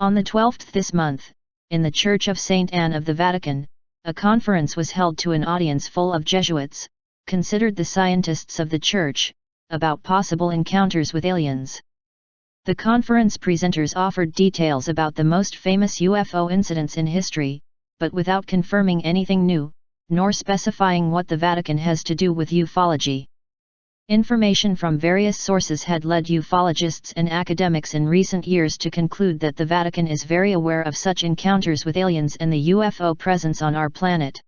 On the 12th this month, in the Church of St. Anne of the Vatican, a conference was held to an audience full of Jesuits, considered the scientists of the Church, about possible encounters with aliens. The conference presenters offered details about the most famous UFO incidents in history, but without confirming anything new, nor specifying what the Vatican has to do with ufology. Information from various sources had led ufologists and academics in recent years to conclude that the Vatican is very aware of such encounters with aliens and the UFO presence on our planet.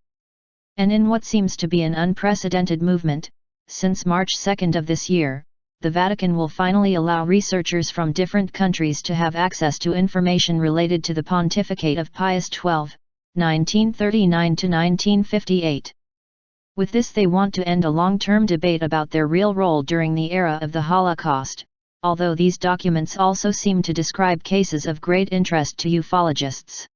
And in what seems to be an unprecedented movement, since March 2 of this year, the Vatican will finally allow researchers from different countries to have access to information related to the pontificate of Pius XII, 1939 to 1958. With this they want to end a long-term debate about their real role during the era of the Holocaust, although these documents also seem to describe cases of great interest to ufologists.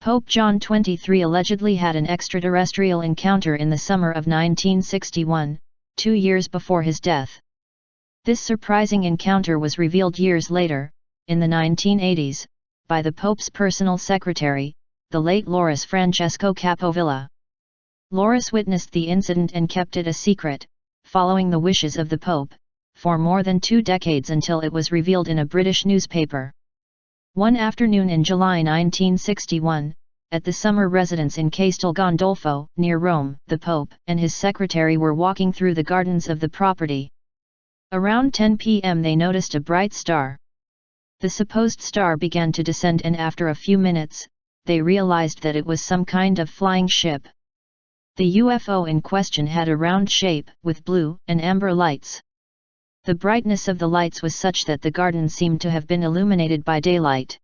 Pope John XXIII allegedly had an extraterrestrial encounter in the summer of 1961, 2 years before his death. This surprising encounter was revealed years later, in the 1980s, by the Pope's personal secretary, the late Loris Francesco Capovilla. Loris witnessed the incident and kept it a secret, following the wishes of the Pope, for more than 2 decades until it was revealed in a British newspaper. One afternoon in July 1961, at the summer residence in Castel Gandolfo, near Rome, the Pope and his secretary were walking through the gardens of the property. Around 10 p.m. they noticed a bright star. The supposed star began to descend and after a few minutes, they realized that it was some kind of flying ship. The UFO in question had a round shape, with blue and amber lights. The brightness of the lights was such that the garden seemed to have been illuminated by daylight.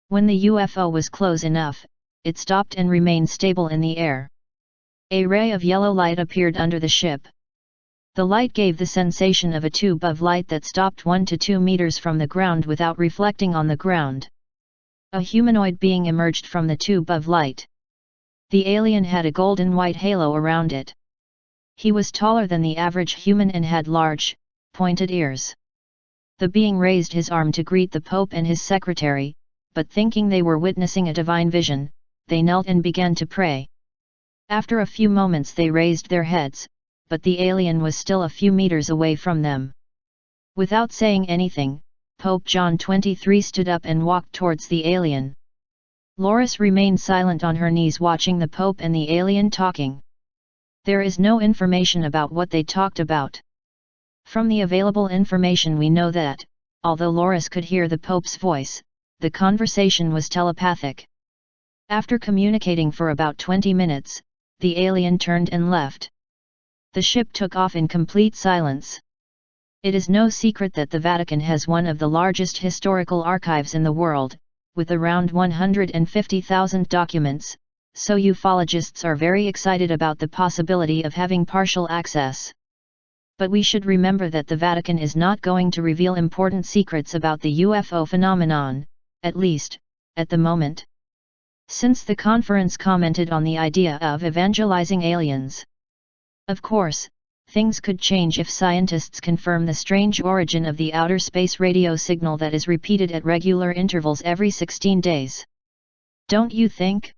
When the UFO was close enough, it stopped and remained stable in the air. A ray of yellow light appeared under the ship. The light gave the sensation of a tube of light that stopped 1 to 2 meters from the ground without reflecting on the ground. A humanoid being emerged from the tube of light. The alien had a golden-white halo around it. He was taller than the average human and had large, pointed ears. The being raised his arm to greet the Pope and his secretary, but thinking they were witnessing a divine vision, they knelt and began to pray. After a few moments they raised their heads, but the alien was still a few meters away from them. Without saying anything, Pope John XXIII stood up and walked towards the alien. Loris remained silent on her knees watching the Pope and the alien talking. There is no information about what they talked about. From the available information we know that, although Loris could hear the Pope's voice, the conversation was telepathic. After communicating for about 20 minutes, the alien turned and left. The ship took off in complete silence. It is no secret that the Vatican has one of the largest historical archives in the world, with around 150,000 documents, so ufologists are very excited about the possibility of having partial access. But we should remember that the Vatican is not going to reveal important secrets about the UFO phenomenon, at least, at the moment. Since the conference commented on the idea of evangelizing aliens. Of course, things could change if scientists confirm the strange origin of the outer space radio signal that is repeated at regular intervals every 16 days. Don't you think?